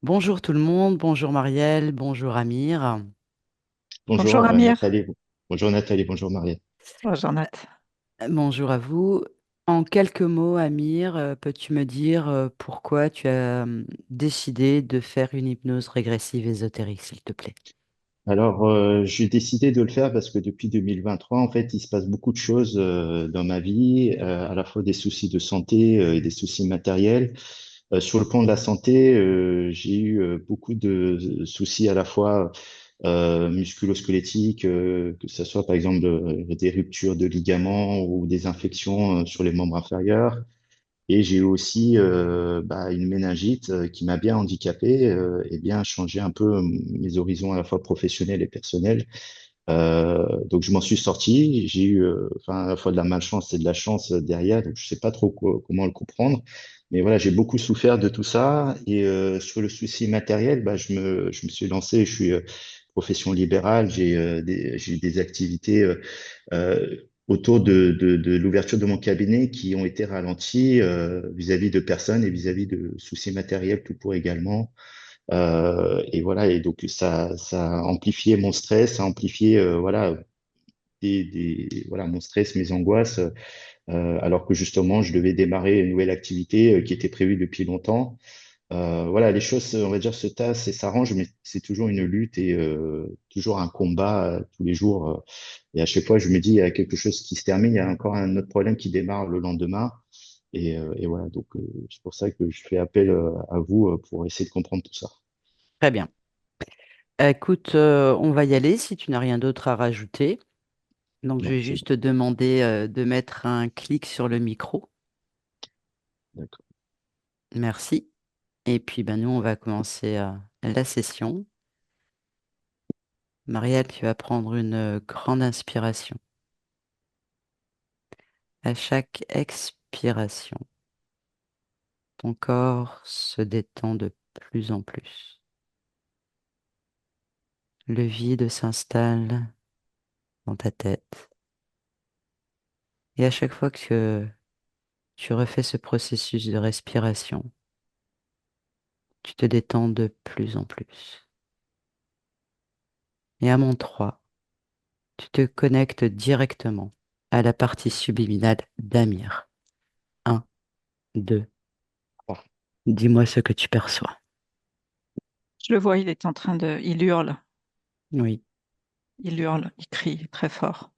Bonjour tout le monde, bonjour Marielle, bonjour Amir. Bonjour Bonjour Amir. Nathalie. Bonjour Nathalie, bonjour Marie. Bonjour Nat. Bonjour à vous. En quelques mots, Amir, peux-tu me dire pourquoi tu as décidé de faire une hypnose régressive ésotérique, s'il te plaît? Alors, j'ai décidé de le faire parce que depuis 2023, en fait, il se passe beaucoup de choses dans ma vie, à la fois des soucis de santé et des soucis matériels. Sur le plan de la santé, j'ai eu beaucoup de soucis à la fois musculo-squelettiques, que ce soit par exemple des ruptures de ligaments ou des infections sur les membres inférieurs. Et j'ai eu aussi une méningite qui m'a bien handicapé et bien changé un peu mes horizons à la fois professionnels et personnels. Donc je m'en suis sorti. J'ai eu à la fois de la malchance et de la chance derrière. Donc je sais pas trop comment le comprendre. Mais voilà, j'ai beaucoup souffert de tout ça. Et sur le souci matériel, je me suis lancé. Je suis profession libérale. J'ai eu des activités autour de l'ouverture de mon cabinet qui ont été ralentis vis-à-vis de personnes et vis-à-vis de soucis matériels tout pour également. Et voilà, et donc ça a amplifié mon stress, ça a amplifié voilà mon stress, mes angoisses, alors que justement je devais démarrer une nouvelle activité qui était prévue depuis longtemps. Voilà, les choses, on va dire, se tassent et s'arrangent, mais c'est toujours une lutte et toujours un combat tous les jours. Et à chaque fois, je me dis, il y a quelque chose qui se termine, il y a encore un autre problème qui démarre le lendemain. Et voilà, donc c'est pour ça que je fais appel à vous pour essayer de comprendre tout ça. Très bien. Écoute, on va y aller si tu n'as rien d'autre à rajouter. Donc, je Non, vais c'est bon, juste te demander de mettre un clic sur le micro. d'accord. Merci. Et puis, ben, nous, on va commencer la session. Marielle, tu vas prendre une grande inspiration. À chaque expiration, ton corps se détend de plus en plus. Le vide s'installe dans ta tête. Et à chaque fois que tu refais ce processus de respiration, tu te détends de plus en plus. Et à mon 3, tu te connectes directement à la partie subliminale d'Amir. Un, 2. Ah, Dis-moi ce que tu perçois. Je le vois, il est en train de... Oui, Il hurle, il crie très fort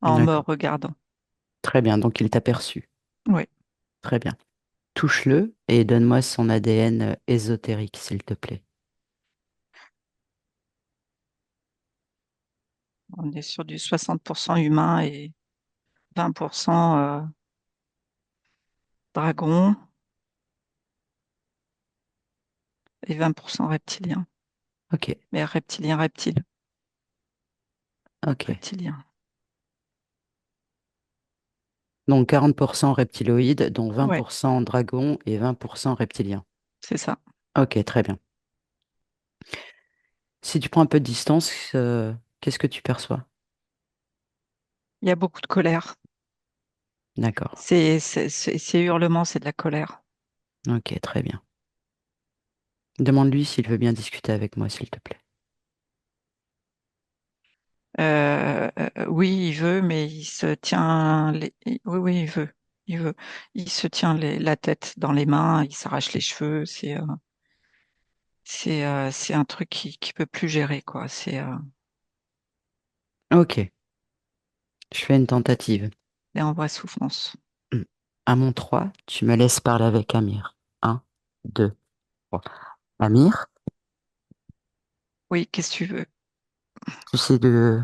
en me d'accord. regardant. Très bien, donc il t'a perçu. Oui, Très bien. Touche-le et donne-moi son ADN ésotérique, s'il te plaît. on est sur du 60% humain et 20% dragon et 20% reptilien. Ok, Mais reptilien, reptile, ok. reptilien. Donc 40% reptiloïdes, dont Oui, 20% dragon et 20% reptilien. c'est ça. Ok, très bien. Si tu prends un peu de distance, qu'est-ce que tu perçois? Il y a beaucoup de colère. D'accord. Ces hurlements, c'est de la colère. Ok, très bien. Demande-lui s'il veut bien discuter avec moi, s'il te plaît. Oui, il veut, mais il se tient Oui, oui, il veut. Il veut. Il se tient la tête dans les mains, il s'arrache les cheveux. C'est un truc qui peut plus gérer, quoi. Ok, je fais une tentative. C'est en vraie souffrance. Hmm. À mon 3, tu me laisses parler avec Amir. Un, 2, 3. Amir, Oui, qu'est-ce que tu veux? tu sais de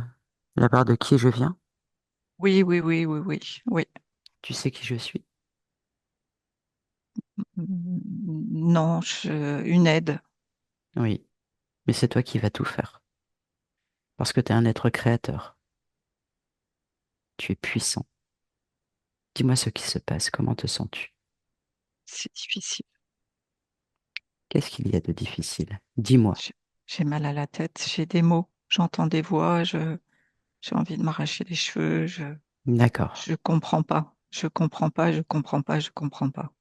la part de qui je viens? Oui, oui, oui, oui, oui, oui. Tu sais qui je suis? Non, une aide. Oui, mais c'est toi qui vas tout faire. Parce que tu es un être créateur. Tu es puissant. Dis-moi ce qui se passe. Comment te sens-tu? C'est difficile. Qu'est-ce qu'il y a de difficile? Dis-moi. J'ai j'ai mal à la tête, j'ai des mots, j'entends des voix, j'ai envie de m'arracher les cheveux, D'accord. je comprends pas. Je comprends pas, je comprends pas, je comprends pas.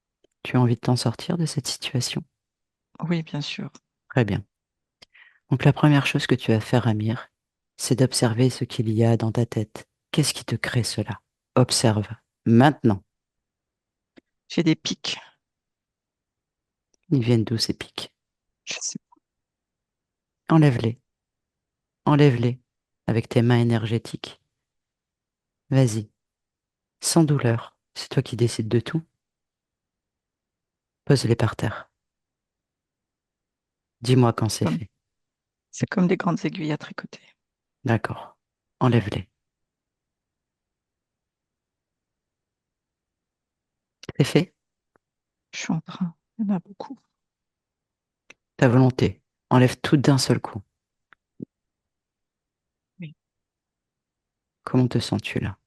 Tu as envie de t'en sortir de cette situation? Oui, bien sûr. Très bien. Donc la première chose que tu vas faire, Amir, c'est d'observer ce qu'il y a dans ta tête. Qu'est-ce qui te crée cela? Observe. Maintenant. J'ai des pics. Ils viennent d'où ces pics? Je sais Enlève-les. Enlève-les avec tes mains énergétiques. Vas-y. Sans douleur. C'est toi qui décides de tout. Pose-les par terre. Dis-moi quand c'est comme, fait. c'est comme des grandes aiguilles à tricoter. D'accord. Enlève-les. C'est fait. Je suis en train. Il y en a beaucoup. Ta volonté. Enlève tout d'un seul coup. Oui. Comment te sens-tu là?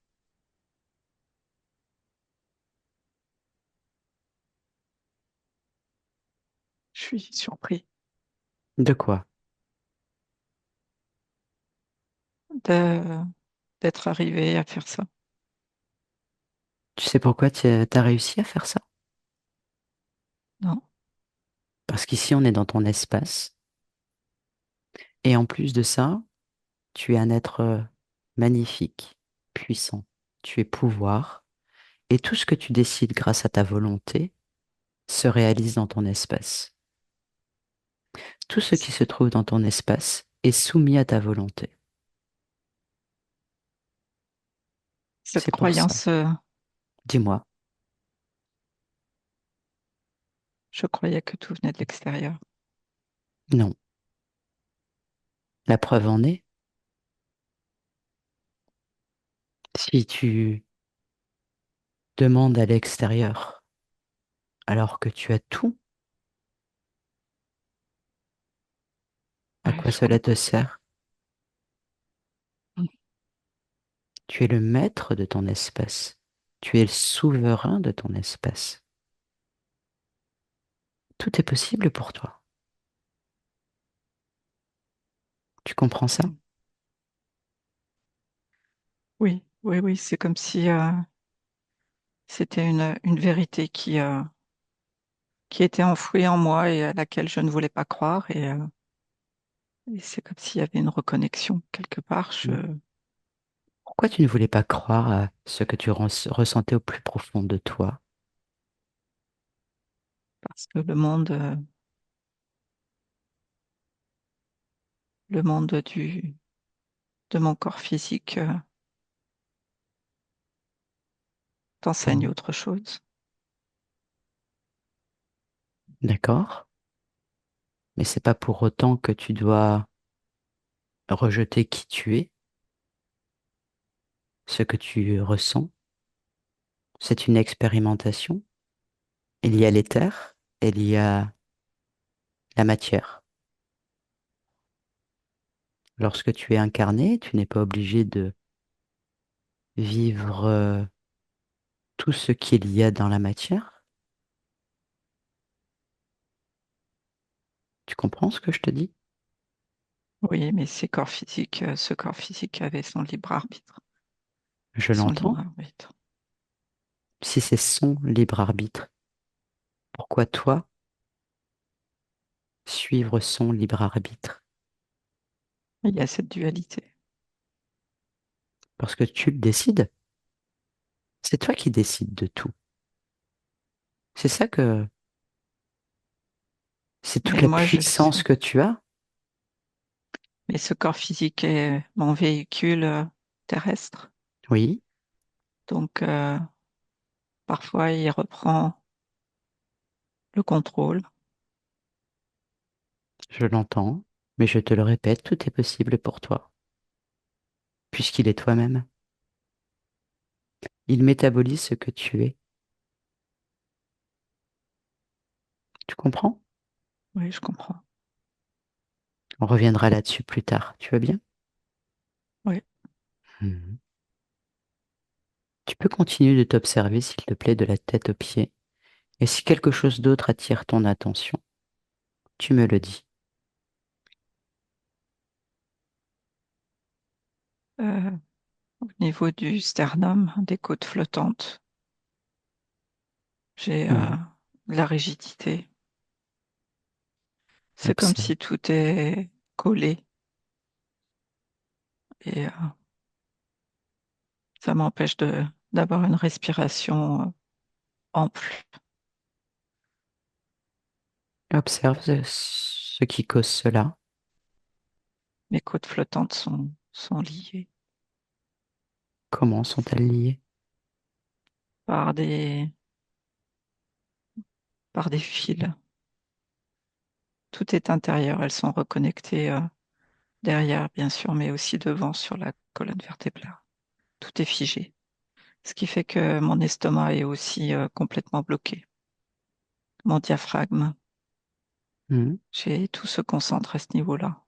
Je suis surpris De quoi? de, d'être arrivé à faire ça. Tu sais pourquoi tu as réussi à faire ça? Non, Parce qu'ici, on est dans ton espace. Et en plus de ça, tu es un être magnifique, puissant. Tu es pouvoir. Et tout ce que tu décides grâce à ta volonté se réalise dans ton espace. Tout ce qui se trouve dans ton espace est soumis à ta volonté. cette C'est pour ça. croyance, Dis-moi, je croyais que tout venait de l'extérieur. non. La preuve en est, si tu demandes à l'extérieur alors que tu as tout, à Ouais, quoi cela te sert? Tu es le maître de ton espace. Tu es le souverain de ton espace. Tout est possible pour toi. Tu comprends ça? Mm. Oui, oui, oui, c'est comme si c'était une vérité qui était enfouie en moi et à laquelle je ne voulais pas croire. Et c'est comme s'il y avait une reconnexion quelque part. Pourquoi tu ne voulais pas croire à ce que tu ressentais au plus profond de toi? Parce que le monde de mon corps physique t'enseigne Mhm. autre chose. D'accord? Mais c'est pas pour autant que tu dois rejeter qui tu es, ce que tu ressens. C'est une expérimentation. Il y a l'éther, il y a la matière. Lorsque tu es incarné, tu n'es pas obligé de vivre tout ce qu'il y a dans la matière. Tu comprends ce que je te dis? Oui, mais ce corps physique avait son libre arbitre. Je Son libre l'entends. arbitre. Si c'est son libre arbitre, pourquoi toi suivre son libre arbitre? Il y a cette dualité. Parce que tu le décides. C'est toi qui décides de tout. C'est ça que... C'est toute Mais la moi, je puissance suis. que tu as. Mais ce corps physique est mon véhicule terrestre. Oui, Donc, parfois, il reprend le contrôle. je l'entends. Mais je te le répète, tout est possible pour toi, puisqu'il est toi-même. Il métabolise ce que tu es. Tu comprends? Oui, je comprends. On reviendra là-dessus plus tard. Tu vas bien? Oui. Mhm. Tu peux continuer de t'observer, s'il te plaît, de la tête aux pieds. Et si quelque chose d'autre attire ton attention, tu me le dis. Euh, Au niveau du sternum, des côtes flottantes, j'ai Mhm. de la rigidité. C'est comme Observe. si tout est collé et ça m'empêche d'avoir une respiration ample. Observe ce qui cause cela. Mes côtes flottantes sont liées Comment sont-elles liées? par par des fils. Tout est intérieur. Elles sont reconnectées derrière, bien sûr, mais aussi devant sur la colonne vertébrale. Tout est figé. Ce qui fait que mon estomac est aussi complètement bloqué. Mon diaphragme, Hmm. tout se concentre à ce niveau-là.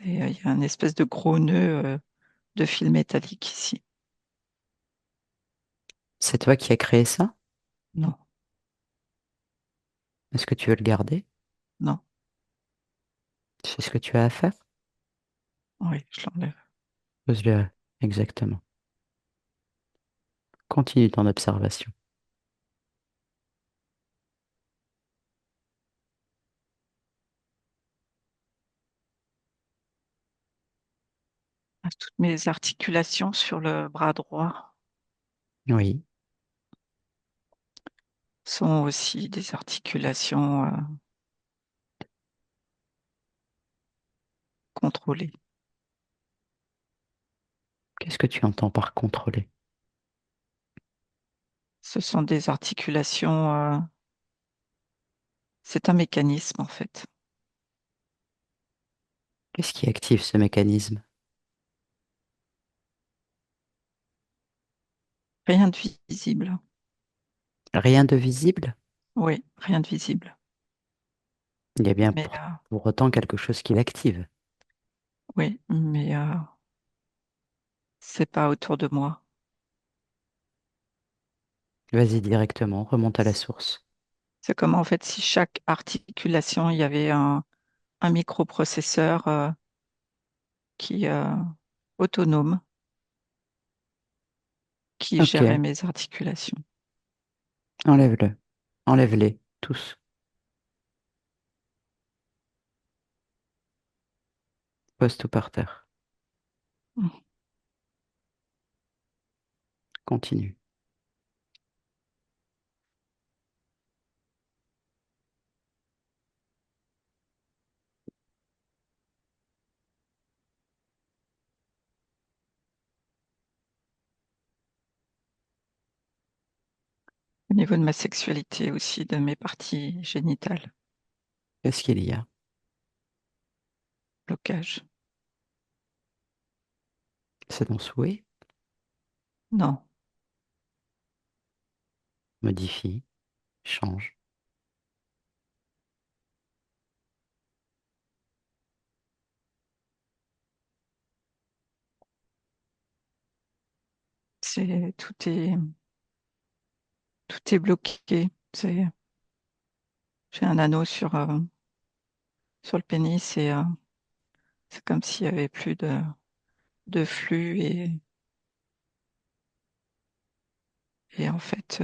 Il y a une espèce de gros nœud de fil métallique ici. C'est toi qui as créé ça? Non, Est-ce que tu veux le garder? non, C'est ce que tu as à faire? oui, je l'enlève. Pose-le exactement. Continue ton observation. À toutes mes articulations sur le bras droit Oui. sont aussi des articulations contrôlées. Qu'est-ce que tu entends par contrôler? Ce sont des articulations, c'est un mécanisme en fait. Qu'est-ce qui active ce mécanisme? Rien de visible. Rien de visible? Oui, rien de visible. Il y a bien Mais pour autant quelque chose qui l'active. oui, mais c'est pas autour de moi. Vas-y directement, remonte à la source. C'est comme en fait si chaque articulation, il y avait un microprocesseur qui autonome qui gérait Ok, mes articulations. enlève-le. Enlève-les, tous. Pose tout par terre. Continue. Au niveau de ma sexualité aussi, de mes parties génitales, Qu'est-ce qu'il y a? blocage. C'est ton souhait? Non, Modifie, change. c'est tout est bloqué. J'ai un anneau sur le pénis et c'est comme s'il y avait plus de flux et en fait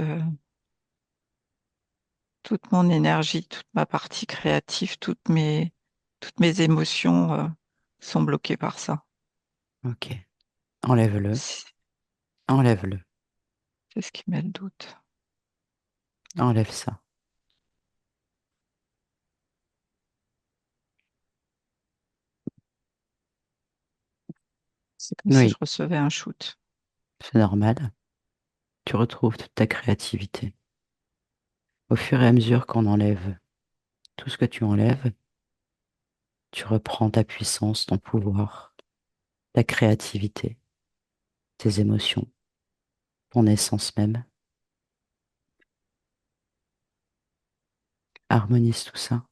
toute mon énergie, toute ma partie créative, toutes mes émotions sont bloquées par ça. Ok, enlève-le, C'est enlève-le, c'est ce qui met le doute. enlève ça. C'est comme si je Oui, recevais un shoot. c'est normal. Tu retrouves toute ta créativité. Au fur et à mesure qu'on enlève tout ce que tu enlèves, tu reprends ta puissance, ton pouvoir, ta créativité, tes émotions, ton essence même. Harmonise tout ça.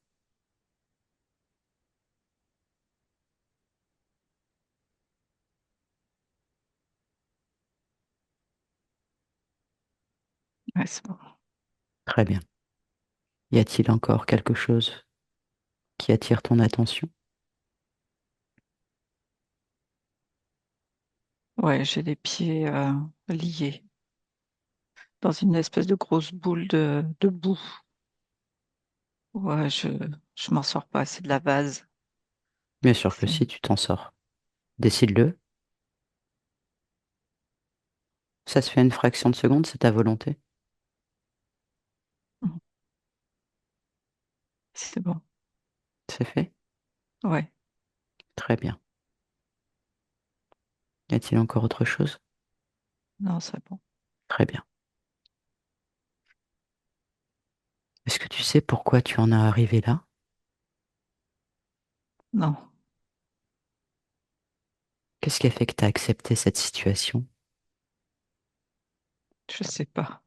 Ouais, c'est bon. Très bien. Y a-t-il encore quelque chose qui attire ton attention? Ouais, j'ai les pieds liés dans une espèce de grosse boule de boue. Ouais, je m'en sors pas, c'est de la vase. Bien sûr que C'est, si tu t'en sors. Décide-le. Ça se fait une fraction de seconde, c'est ta volonté. c'est bon. C'est fait? Ouais, Très bien. Y a-t-il encore autre chose? non, c'est bon. Très bien. Est-ce que tu sais pourquoi tu en es arrivé là? Non, Qu'est-ce qui a fait que tu as accepté cette situation? je sais pas.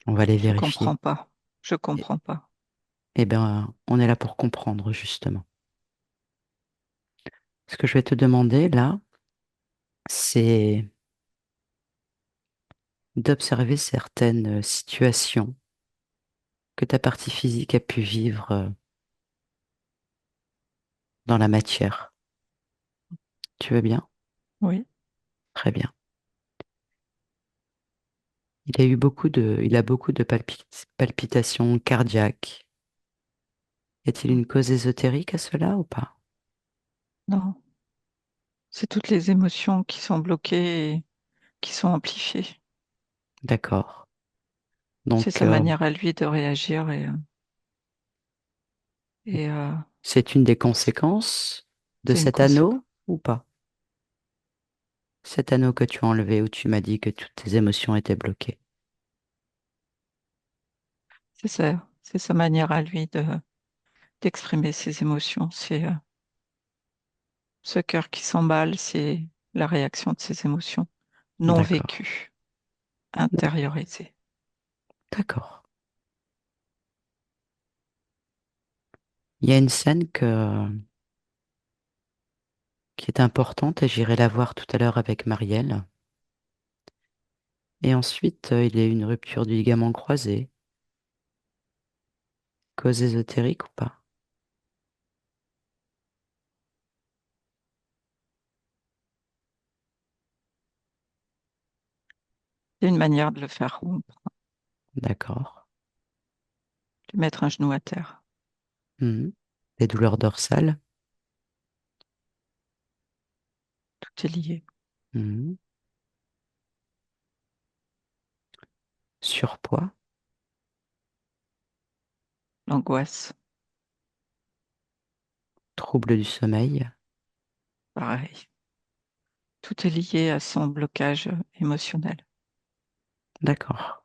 On va les Je comprends vérifier. pas. Je Eh comprends pas. eh bien, on est là pour comprendre, justement. Ce que je vais te demander là, c'est d'observer certaines situations que ta partie physique a pu vivre dans la matière. Tu veux bien? Oui, Très bien. Il a beaucoup de palpitations cardiaques. Y a-t-il une cause ésotérique à cela ou pas? non. C'est toutes les émotions qui sont bloquées et qui sont amplifiées. D'accord. C'est Donc, sa manière à lui de réagir et c'est une des conséquences de c'est une cet conséquence. anneau ou pas? Cet anneau que tu as enlevé où tu m'as dit que toutes tes émotions étaient bloquées. C'est sa manière à lui d'exprimer ses émotions. C'est ce cœur qui s'emballe, c'est la réaction de ses émotions non D'accord. vécues, D'ac- intériorisées. D'accord. Il y a une scène qui est importante et j'irai la voir tout à l'heure avec Marielle. Et ensuite, il y a eu une rupture du ligament croisé. Cause ésotérique ou pas? C'est une manière de le faire rompre, D'accord. de mettre un genou à terre. Mhm. Des douleurs dorsales. Tout est lié. Mhm. Surpoids. L'angoisse, Troubles du sommeil. pareil. Tout est lié à son blocage émotionnel. D'accord.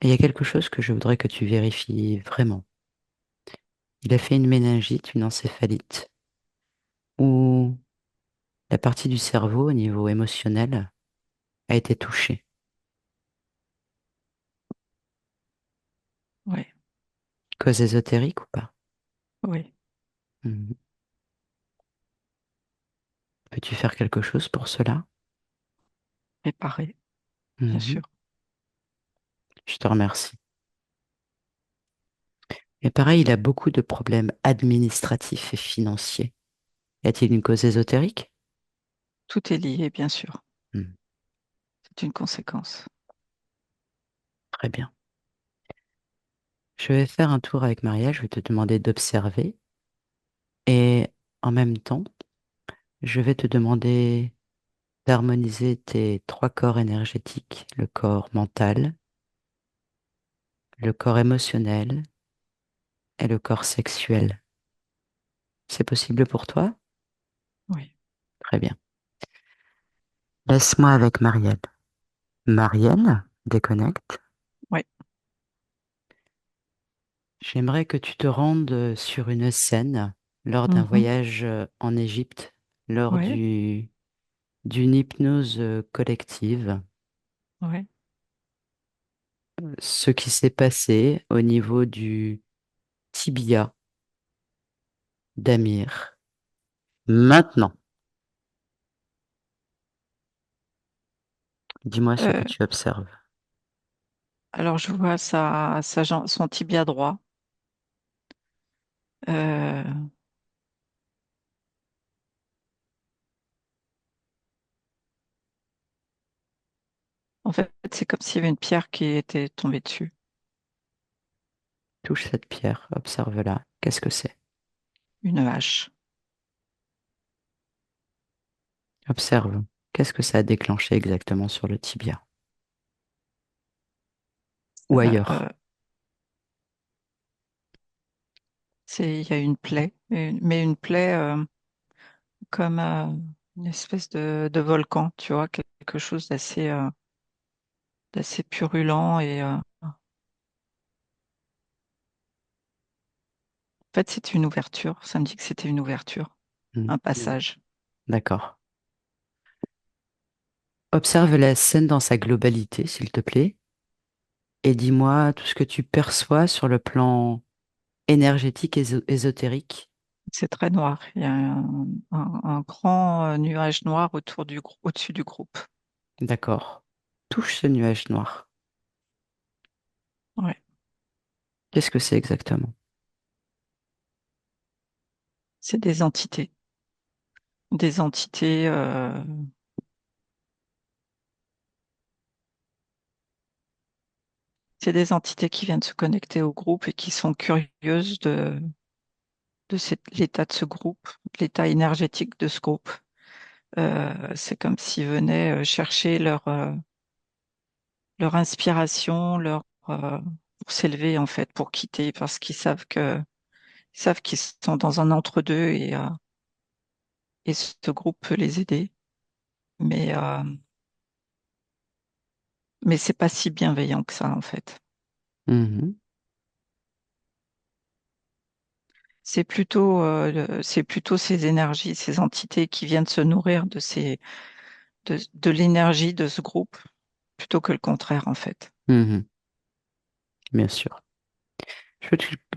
Et il y a quelque chose que je voudrais que tu vérifies vraiment. Il a fait une méningite, une encéphalite, où la partie du cerveau au niveau émotionnel a été touchée. Oui, Cause ésotérique ou pas? oui. Mhm. Peux-tu faire quelque chose pour cela? Réparer, bien Mhm. sûr. Je te remercie. Et pareil, il a beaucoup de problèmes administratifs et financiers. Y a-t-il une cause ésotérique? Tout est lié, bien sûr. Mhm. C'est une conséquence. Très bien. Je vais faire un tour avec Maria, je vais te demander d'observer et en même temps, je vais te demander d'harmoniser tes trois corps énergétiques, le corps mental, le corps émotionnel et le corps sexuel. C'est possible pour toi? Oui, Très bien. Laisse-moi avec Marielle. Marielle, déconnecte. oui. J'aimerais que tu te rendes sur une scène lors d'un Mhm. voyage en Égypte, lors Oui, d'une hypnose collective. oui. Ce qui s'est passé au niveau du tibia d'Amir. Maintenant, dis-moi ce que Euh, tu observes. alors, je vois son tibia droit. Euh, en fait, c'est comme s'il y avait une pierre qui était tombée dessus. Touche cette pierre, observe-la. Qu'est-ce que c'est? une hache. Observe. Qu'est-ce que ça a déclenché exactement sur le tibia? Ou Euh, ailleurs? euh, il y a une plaie, mais une plaie comme une espèce de volcan, tu vois, quelque chose d'assez purulent et en fait c'est une ouverture. Ça me dit que c'était une ouverture, Hmm. un passage. D'accord. Observe la scène dans sa globalité, s'il te plaît, et dis-moi tout ce que tu perçois sur le plan énergétique ésotérique. C'est très noir. Il y a un grand nuage noir au-dessus du groupe. D'accord. Touche ce nuage noir. Ouais. Qu'est-ce que c'est exactement? C'est des entités. Des entités, c'est des entités qui viennent se connecter au groupe et qui sont curieuses l'état de ce groupe, de l'état énergétique de ce groupe. C'est comme s'ils venaient chercher leur inspiration, pour s'élever en fait, pour quitter, parce ils savent qu'ils sont dans un entre-deux et ce groupe peut les aider. Mais, euh, mais c'est pas si bienveillant que ça en fait. Mhm, C'est plutôt ces énergies, ces entités qui viennent se nourrir de l'énergie de ce groupe, plutôt que le contraire en fait. mhm, bien sûr.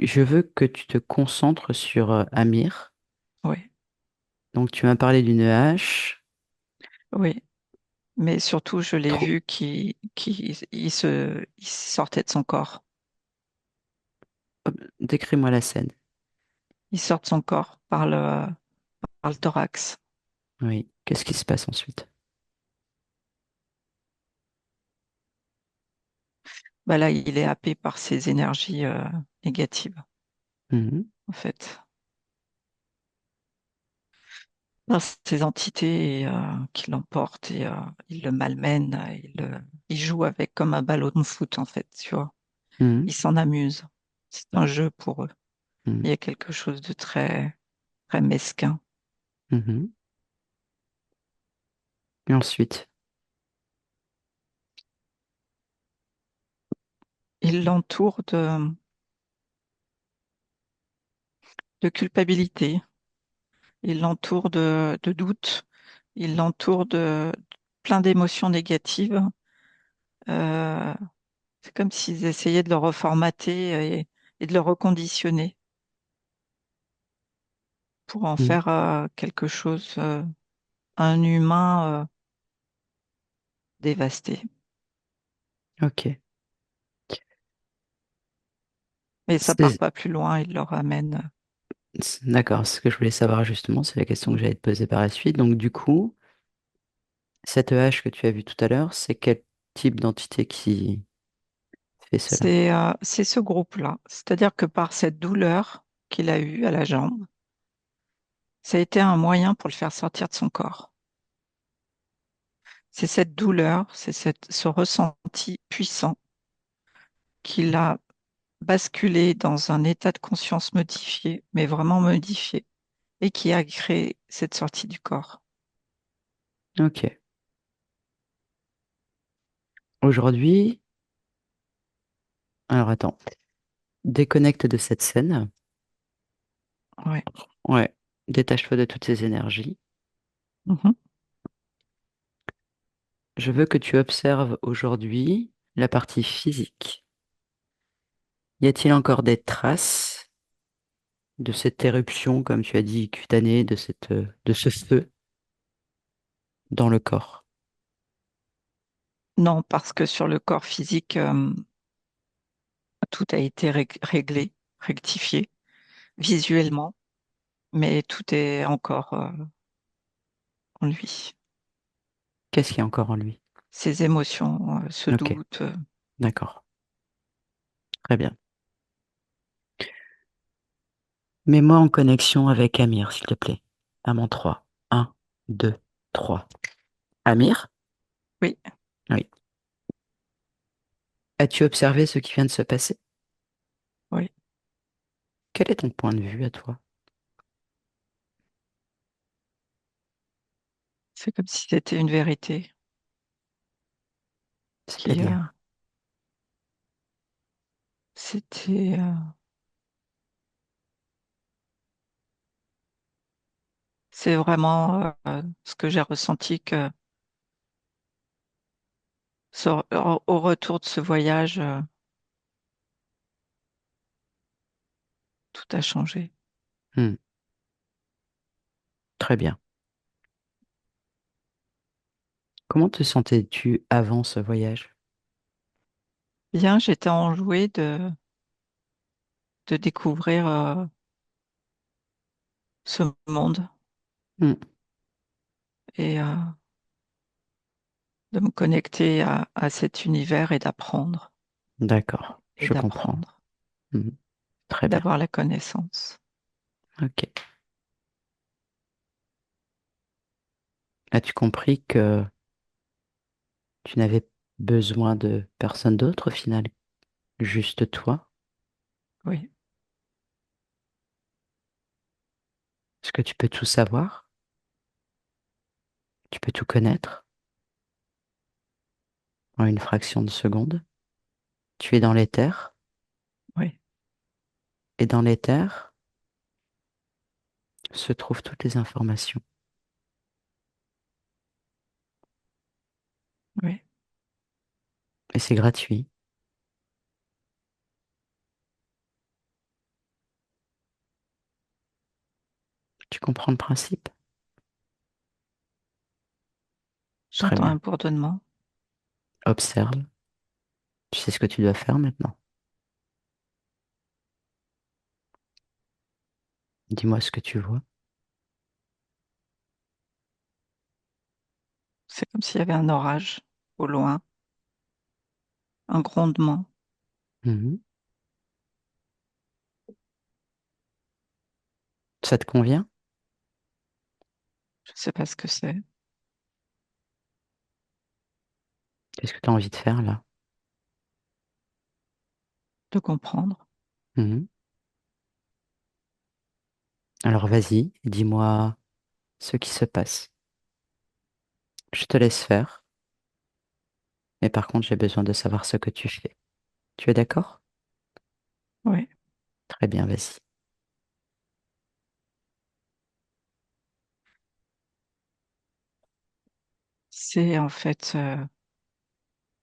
Je veux que tu te concentres sur Amir. Oui, Donc, tu m'as parlé d'une hache. oui. Mais surtout, je l'ai Trop. vu il sortait de son corps. Décris-moi la scène. Il sort de son corps par le thorax. Oui. Qu'est-ce qui se passe ensuite? Bah là, il est happé par ces énergies négatives, Mhm, en fait. Par ces entités qui l'emportent et il le malmène, il joue avec comme un ballon de foot, en fait, tu vois. mhm, Il s'en amuse. C'est un jeu pour eux. mhm, Il y a quelque chose de très, très mesquin. mhm. Et ensuite, Il l'entoure de culpabilité. Il l'entoure de doutes, il l'entoure de plein d'émotions négatives. Euh, c'est comme s'ils essayaient de le reformater et de le reconditionner pour en mhm. faire quelque chose, un humain dévasté. Ok. Mais ça part C'est- pas plus loin, il le ramène. D'accord. Ce que je voulais savoir justement, c'est la question que j'allais te poser par la suite. Donc, du coup, cette hache que tu as vue tout à l'heure, c'est quel type d'entité qui fait cela? C'est ce groupe-là. C'est-à-dire que par cette douleur qu'il a eue à la jambe, ça a été un moyen pour le faire sortir de son corps. C'est cette douleur, ce ressenti puissant qui l'a basculé dans un état de conscience modifié, mais vraiment modifié, et qui a créé cette sortie du corps. Ok. Aujourd'hui, alors attends, déconnecte de cette scène. Ouais. Ouais. Détache-toi de toutes ces énergies. Mhm. Je veux que tu observes aujourd'hui la partie physique. Y a-t-il encore des traces de cette éruption, comme tu as dit, cutanée, de ce feu dans le corps? Non, parce que sur le corps physique, tout a été réglé, rectifié visuellement, mais tout est encore en lui. Qu'est-ce qu'il y a encore en lui? Ses émotions, ce Ok, doute. d'accord, très bien. Mets-moi en connexion avec Amir, s'il te plaît. À mon 3. 1, 2, 3. Amir? Oui, Oui. As-tu observé ce qui vient de se passer? oui. Quel est ton point de vue à toi? C'est comme si c'était une vérité qui, C'est-à-dire? c'était, c'est vraiment ce que j'ai ressenti que au retour de ce voyage, tout a changé. Hmm, très bien. Comment te sentais-tu avant ce voyage? Bien, j'étais enjouée de découvrir ce monde Hmm, et de me connecter à cet univers d'accord, et je comprends. d'apprendre Hmm, et très bien. d'avoir la connaissance. Ok. As-tu compris que tu n'avais besoin de personne d'autre au final, juste toi? Oui, Est-ce que tu peux tout savoir? Tu peux tout connaître en une fraction de seconde? Tu es dans l'éther, oui, et dans l'éther se trouvent toutes les informations. oui. Et c'est gratuit. Tu comprends le principe? Très J'entends un bien. bourdonnement. Observe. Tu sais ce que tu dois faire maintenant. Dis-moi ce que tu vois. C'est comme s'il y avait un orage au loin, un grondement. Mhm. Ça te convient? Je ne sais pas ce que c'est, Qu'est-ce que tu as envie de faire là? de comprendre. Mhm. Alors vas-y, dis-moi ce qui se passe. Je te laisse faire, mais par contre j'ai besoin de savoir ce que tu fais. Tu es d'accord? Oui, Très bien, vas-y. c'est en fait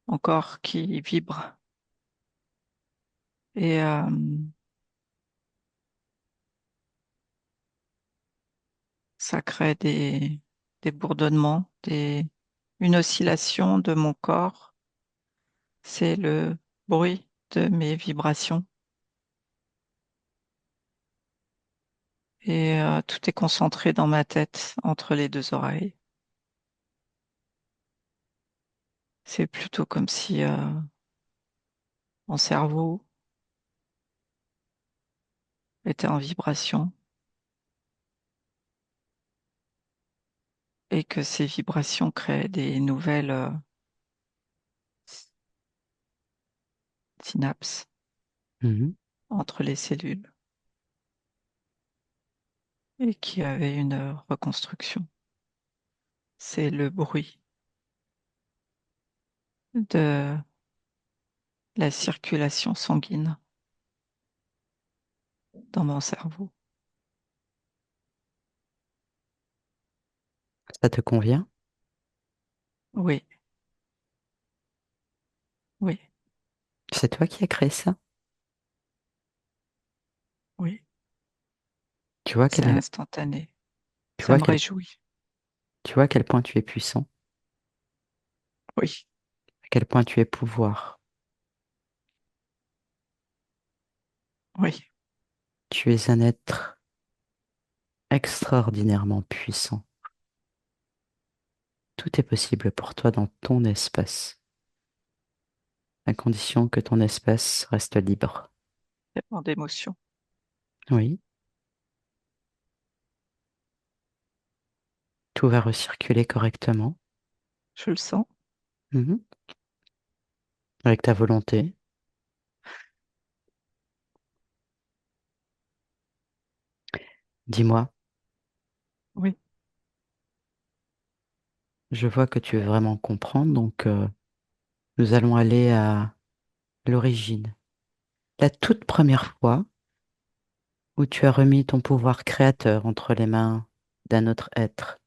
mon corps qui vibre et ça crée des bourdonnements, une oscillation de mon corps. C'est le bruit de mes vibrations et tout est concentré dans ma tête entre les deux oreilles. C'est plutôt comme si mon cerveau était en vibration et que ces vibrations créent des nouvelles synapses Mhm. entre les cellules et qui avaient une reconstruction. C'est le bruit de la circulation sanguine dans mon cerveau. Ça te convient? Oui, oui, C'est toi qui as créé ça? oui, Tu vois c'est instantané. tu Ça vois me réjouit. tu vois à quel point tu es puissant, Oui, à quel point tu es pouvoir. oui, Tu es un être extraordinairement puissant. Tout est possible pour toi dans ton espace, à condition que ton espace reste libre. tellement d'émotions. Oui, Tout va recirculer correctement. Je le sens. Mhm. Avec ta volonté. Dis-moi, Oui, je vois que tu veux vraiment comprendre, donc nous allons aller à l'origine. La toute première fois où tu as remis ton pouvoir créateur entre les mains d'un autre être.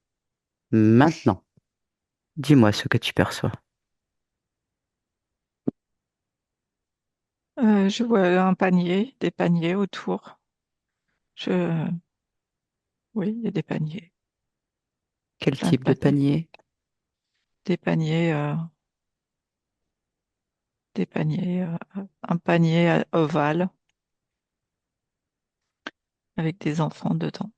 Maintenant, dis-moi ce que tu perçois. je vois un panier, des paniers autour. Je, oui, il y a des paniers, Quel plein de type de paniers, panier? des paniers, euh, des paniers, un panier ovale avec des enfants dedans,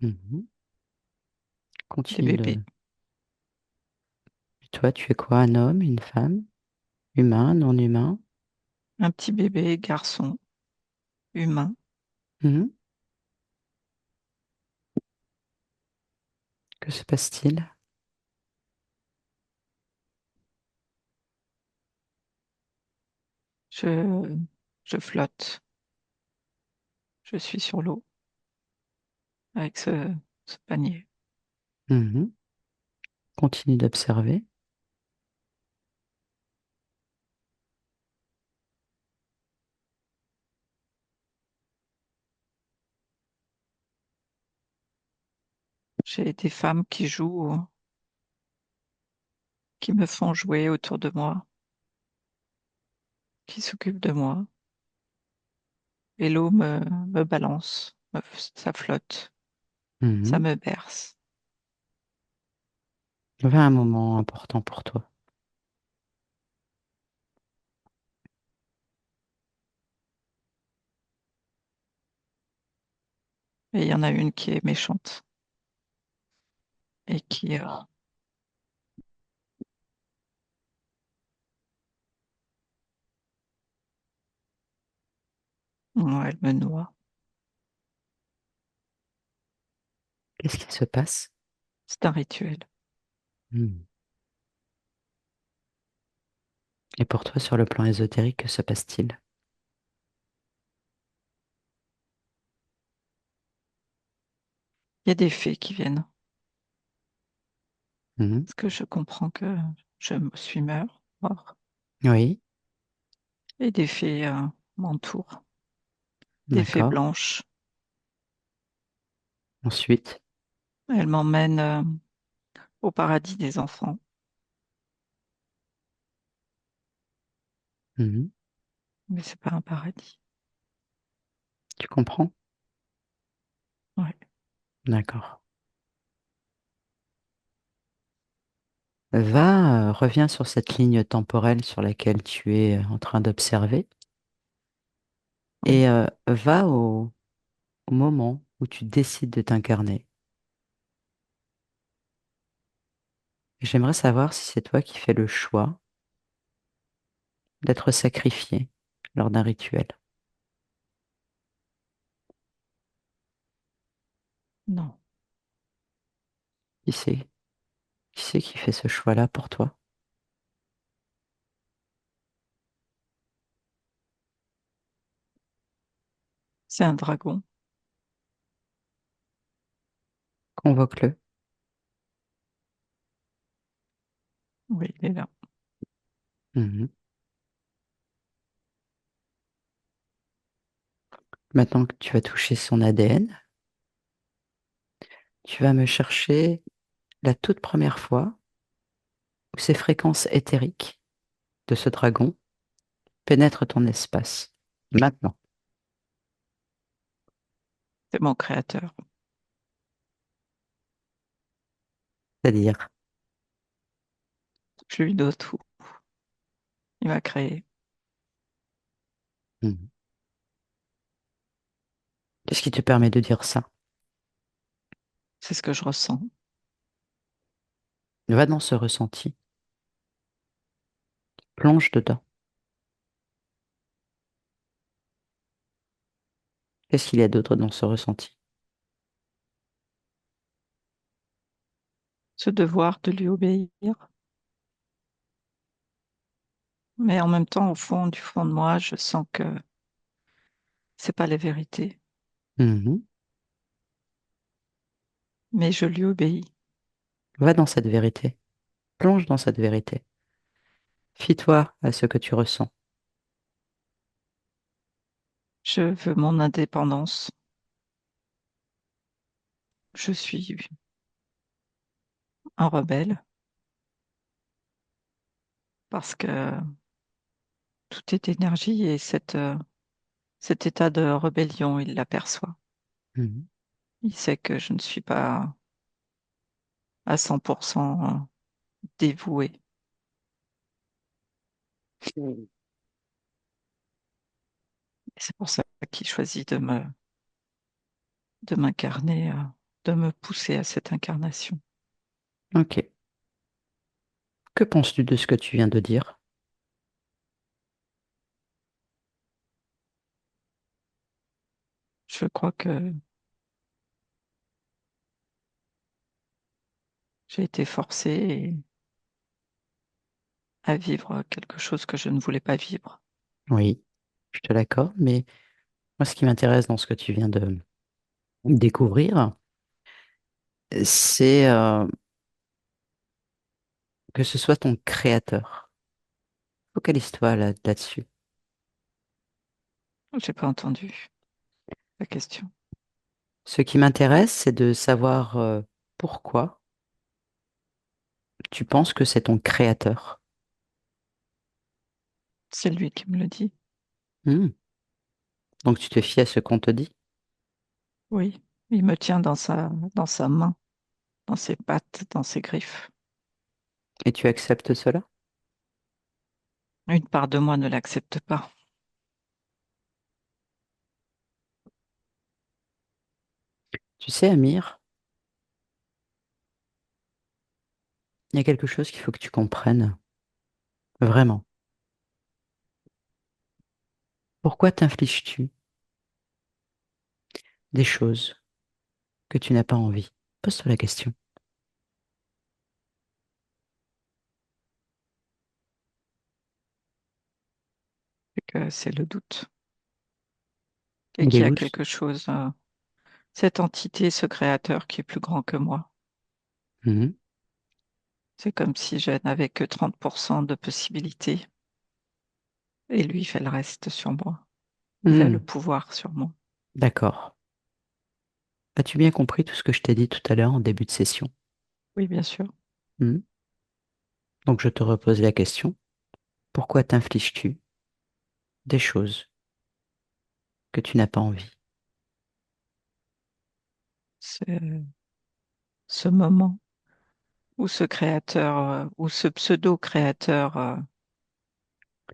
Mhm. des Continue bébés, de... Toi, tu es quoi? Un homme, une femme? Humain, non humain? un petit bébé, garçon, humain. Mhm. Que se passe-t-il? Je, je flotte, je suis sur l'eau avec ce panier. Mhm. Continue d'observer. J'ai des femmes qui jouent, qui me font jouer autour de moi, qui s'occupent de moi. Et l'eau me balance, ça flotte, ça Mhm. me berce. Va un moment important pour toi. Et il y en a une qui est méchante et qui, elle me noie. Qu'est-ce qui se passe? C'est un rituel. Mhm. Et pour toi, sur le plan ésotérique, que se passe-t-il? Il y a des fées qui viennent, Mhm. parce que je comprends que je me suis mort, Oui, et des fées m'entourent, des fées d'accord. blanches. Ensuite, Elles m'emmènent au paradis des enfants, mhm. mais c'est pas un paradis. Tu comprends? Ouais. D'accord. Va, reviens sur cette ligne temporelle sur laquelle tu es en train d'observer Oui, et va au moment où tu décides de t'incarner. J'aimerais savoir si c'est toi qui fais le choix d'être sacrifié lors d'un rituel. non, Qui c'est? Qui c'est qui fait ce choix-là pour toi? c'est un dragon. Convoque-le. Oui, il est là. Mhm. Maintenant que tu vas toucher son ADN, tu vas me chercher la toute première fois où ces fréquences éthériques de ce dragon pénètrent ton espace. Maintenant, C'est mon créateur. c'est-à-dire, Je lui dois tout. Il m'a créé. mhm. Qu'est-ce qui te permet de dire ça? C'est ce que je ressens. Va dans ce ressenti, plonge dedans. Qu'est-ce qu'il y a d'autre dans ce ressenti? ce devoir de lui obéir. Mais en même temps, au fond, du fond de moi, je sens que c'est pas la vérité. Mhm. Mais je lui obéis. Va dans cette vérité. Plonge dans cette vérité. Fie-toi à ce que tu ressens. Je veux mon indépendance. Je suis un rebelle parce que tout est énergie et cet état de rébellion, il l'aperçoit. Mhm. Il sait que je ne suis pas à 100% dévouée. Et c'est pour ça qu'il choisit de m'incarner, de me pousser à cette incarnation. Ok. Que penses-tu de ce que tu viens de dire? Je crois que j'ai été forcée à vivre quelque chose que je ne voulais pas vivre. Oui, je te l'accorde, mais moi, ce qui m'intéresse dans ce que tu viens de découvrir, c'est que ce soit ton créateur. Focalise-toi là-dessus. J'ai pas entendu la question. Ce qui m'intéresse, c'est de savoir pourquoi tu penses que c'est ton créateur. C'est lui qui me le dit. Hmm. Donc tu te fies à ce qu'on te dit Oui, il me tient dans sa main, dans ses pattes, dans ses griffes. et tu acceptes cela? Une part de moi ne l'accepte pas. Tu sais, Amir, il y a quelque chose qu'il faut que tu comprennes. Vraiment. Pourquoi t'infliges-tu des choses que tu n'as pas envie? Pose-toi la question. C'est que c'est le doute. Et Il est qu'il y a où? quelque chose, cette entité, ce créateur qui est plus grand que moi. Mhm. C'est comme si je n'avais que 30% de possibilités et lui fait le reste sur moi. Il a le Hmm. pouvoir sur moi. D'accord. As-tu bien compris tout ce que je t'ai dit tout à l'heure en début de session? Oui, bien sûr. Hmm. Donc je te repose la question. Pourquoi t'infliges-tu des choses que tu n'as pas envie? C'est ce moment où ce créateur, où ce pseudo-créateur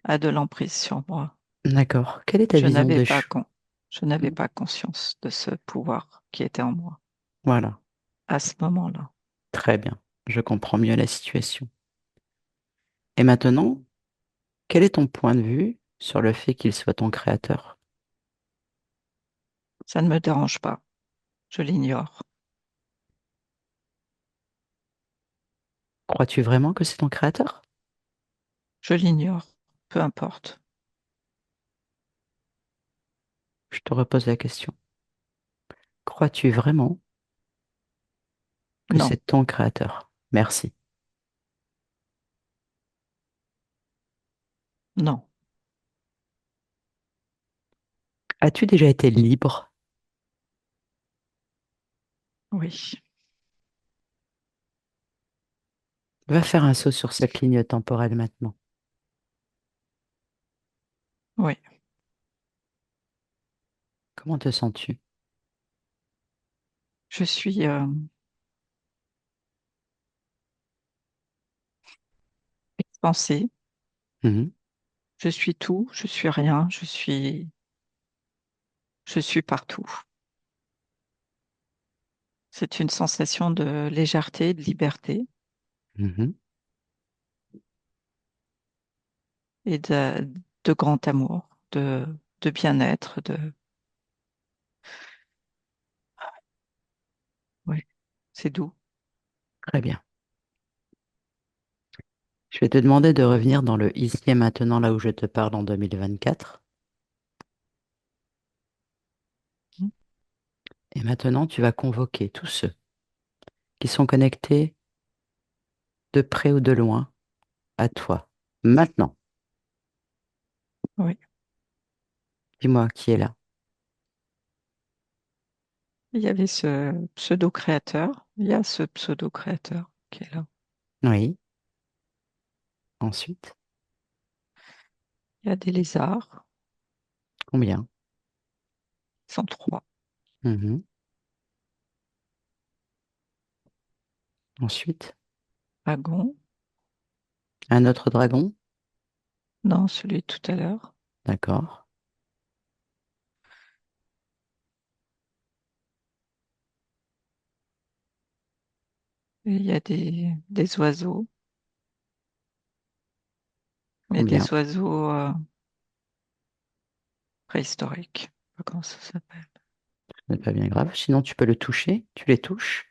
a de l'emprise sur moi. D'accord. Quelle est ta Je vision n'avais des pas choses? con- je n'avais pas conscience de ce pouvoir qui était en moi Voilà. à ce moment-là. Très bien. Je comprends mieux la situation. Et maintenant, quel est ton point de vue sur le fait qu'il soit ton créateur? Ça ne me dérange pas. Je l'ignore. Crois-tu vraiment que c'est ton créateur? Je l'ignore. Peu importe. Je te repose la question. Crois-tu vraiment que Non, c'est ton créateur? Merci. non, As-tu déjà été libre? oui, Va faire un saut sur cette ligne temporelle maintenant. oui. Comment te sens-tu? Je suis expansée. Mhm. Je suis tout. Je suis rien. Je suis partout. C'est une sensation de légèreté, de liberté Mhm. et de grand amour, de bien-être, oui, c'est doux. Très bien. Je vais te demander de revenir dans le ici et maintenant, là où je te parle en 2024. Hmm. Et maintenant, tu vas convoquer tous ceux qui sont connectés de près ou de loin à toi. Maintenant, Oui. dis-moi qui est là. Il y avait ce pseudo-créateur. Il y a ce pseudo-créateur qui est là. Oui. Ensuite, Il y a des lézards. combien? Ils sont trois. Mhm. Ensuite, Dragons. un autre dragon. Non, celui de tout à l'heure. D'accord. Et il y a des oiseaux. Mais Combien? des oiseaux préhistoriques. Je sais pas comment ça s'appelle. Ce n'est pas bien grave. Sinon, tu peux le toucher. Tu les touches.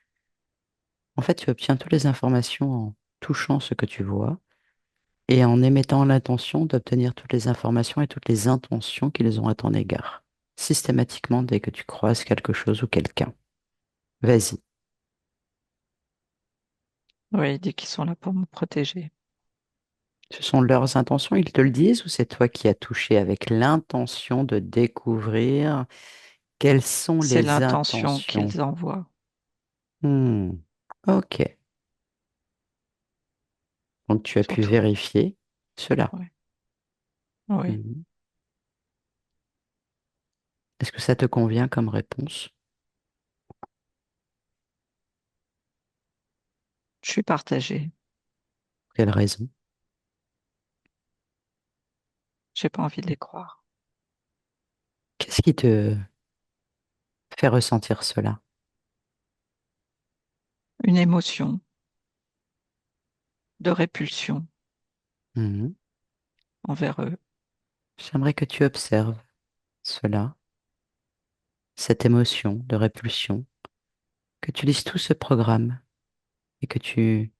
En fait, tu obtiens toutes les informations en touchant ce que tu vois et en émettant l'intention d'obtenir toutes les informations et toutes les intentions qu'ils ont à ton égard. Systématiquement, dès que tu croises quelque chose ou quelqu'un. Vas-y. Oui, il dit qu'ils sont là pour me protéger. Ce sont leurs intentions, ils te le disent, ou c'est toi qui as touché avec l'intention de découvrir quelles sont C'est les l'intention intentions? qu'ils envoient. Hmm. Ok. Donc tu as pu Surtout. vérifier cela. Oui. Oui. Mhm. Est-ce que ça te convient comme réponse? Je suis partagée. Quelle raison? J'ai pas envie de les croire. Qu'est-ce qui te fait ressentir cela? Une émotion de répulsion Mhm. envers eux. J'aimerais que tu observes cela, cette émotion de répulsion, que tu lises tout ce programme et que tu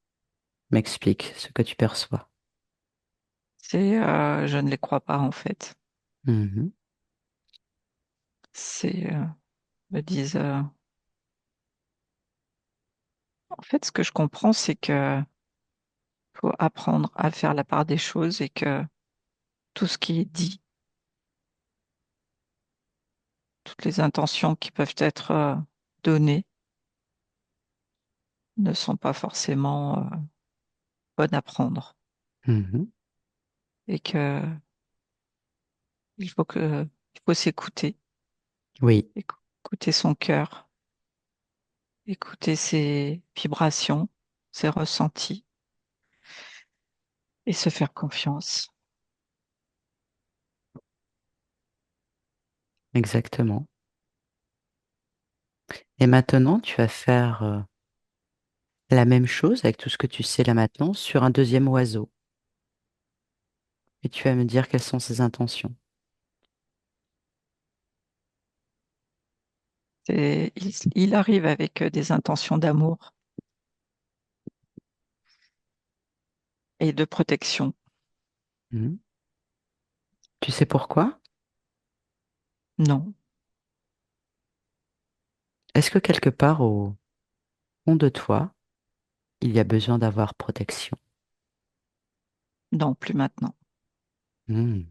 m'expliques ce que tu perçois. Je ne les crois pas en fait. Mhm. C'est, me disent, en fait, ce que je comprends, c'est que faut apprendre à faire la part des choses et que tout ce qui est dit, toutes les intentions qui peuvent être données ne sont pas forcément bonnes à prendre Mhm. et que il faut s'écouter, Oui, écouter son cœur, écouter ses vibrations, ses ressentis et se faire confiance. exactement. Et maintenant, tu vas faire la même chose avec tout ce que tu sais là maintenant sur un deuxième oiseau. Et tu vas me dire quelles sont ses intentions. Il arrive avec des intentions d'amour et de protection. Mhm. Tu sais pourquoi? Non, Est-ce que quelque part au fond de toi, il y a besoin d'avoir protection? non, plus maintenant. Hmm.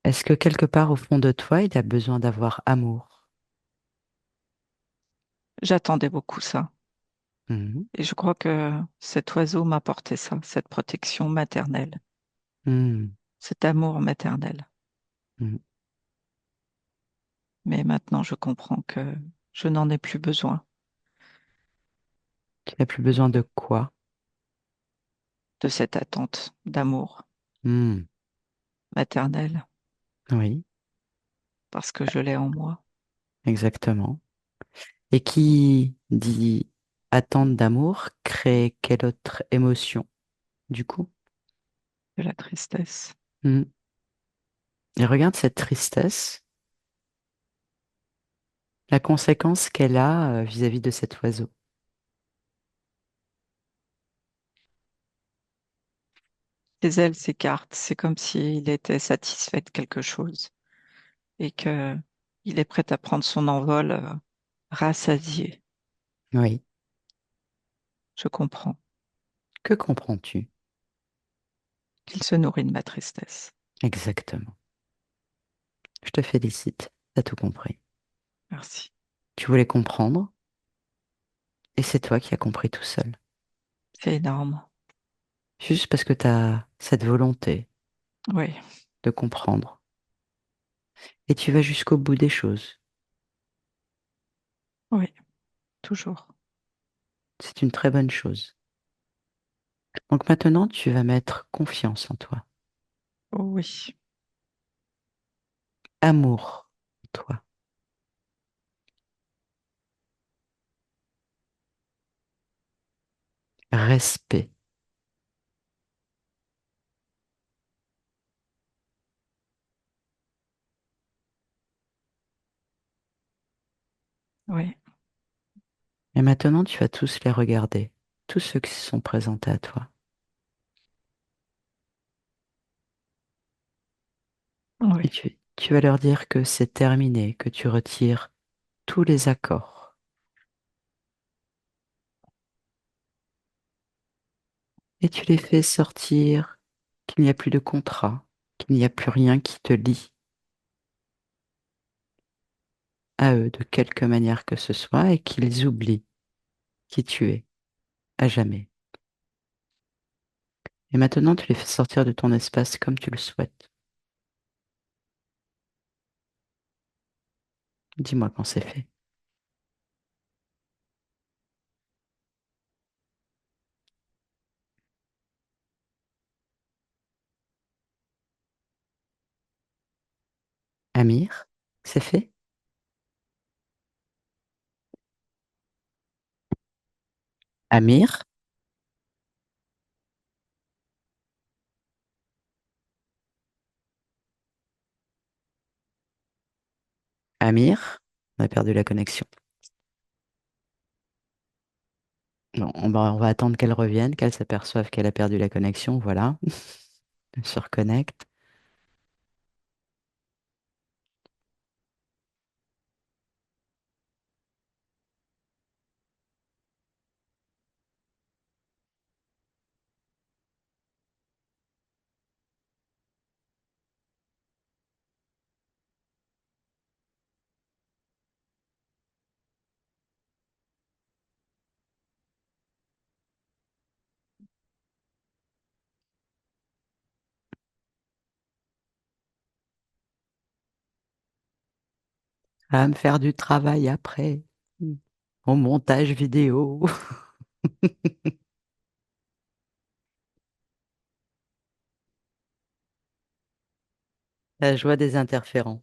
Est-ce que quelque part au fond de toi, il y a besoin d'avoir amour? J'attendais beaucoup ça. Mhm. Et je crois que cet oiseau m'a apporté ça, cette protection maternelle, Hmm. cet amour maternel. Hmm. Mais maintenant, je comprends que je n'en ai plus besoin Tu n'as plus besoin de quoi? de cette attente d'amour Hmm. maternel Oui, parce que je l'ai en moi, exactement. Et qui dit attente d'amour crée quelle autre émotion, du coup? de la tristesse. Hmm. Et regarde cette tristesse, la conséquence qu'elle a vis-à-vis de cet oiseau. ses ailes s'écartent. C'est comme s'il était satisfait de quelque chose et que il est prêt à prendre son envol, rassasié. Oui. Je comprends Que comprends-tu? qu'il se nourrit de ma tristesse. Exactement. Je te félicite. T'as tout compris. Merci. Tu voulais comprendre et c'est toi qui as compris tout seul. C'est énorme. Juste parce que t'as cette volonté Oui, de comprendre. Et tu vas jusqu'au bout des choses. oui, toujours. C'est une très bonne chose. Donc maintenant, tu vas mettre confiance en toi. Oui, Amour en toi. Respect. oui, Et maintenant, tu vas tous les regarder. Tous ceux qui se sont présentés à toi. Et oui. tu vas leur dire que c'est terminé, que tu retires tous les accords. Et tu les fais sortir, qu'il n'y a plus de contrat, qu'il n'y a plus rien qui te lie à eux de quelque manière que ce soit et qu'ils oublient qui tu es à jamais. Et maintenant, tu les fais sortir de ton espace comme tu le souhaites. Dis-moi quand c'est fait. Amir, c'est fait? Amir, Amir, on a perdu la connexion. Bon, on va attendre qu'elle revienne, qu'elle s'aperçoive qu'elle a perdu la connexion. Voilà, elle se reconnecte. Elle va me faire du travail après, au montage vidéo. La joie des interférents.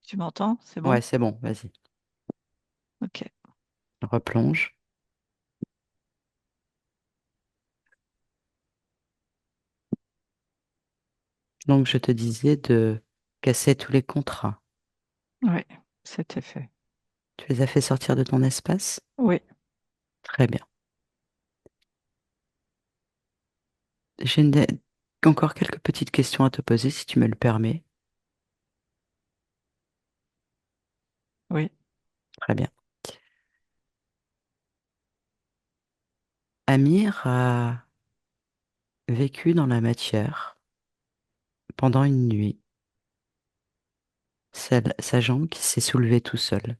Tu m'entends? C'est Ouais, bon? c'est bon, vas-y. Ok. Replonge. Donc, je te disais de casser tous les contrats. Oui, c'était fait. Tu les as fait sortir de ton espace? Oui, Très bien. J'ai encore quelques petites questions à te poser, si tu me le permets. oui, Très bien. Amir a vécu dans la matière pendant une nuit. Sa jambe qui s'est soulevée tout seul.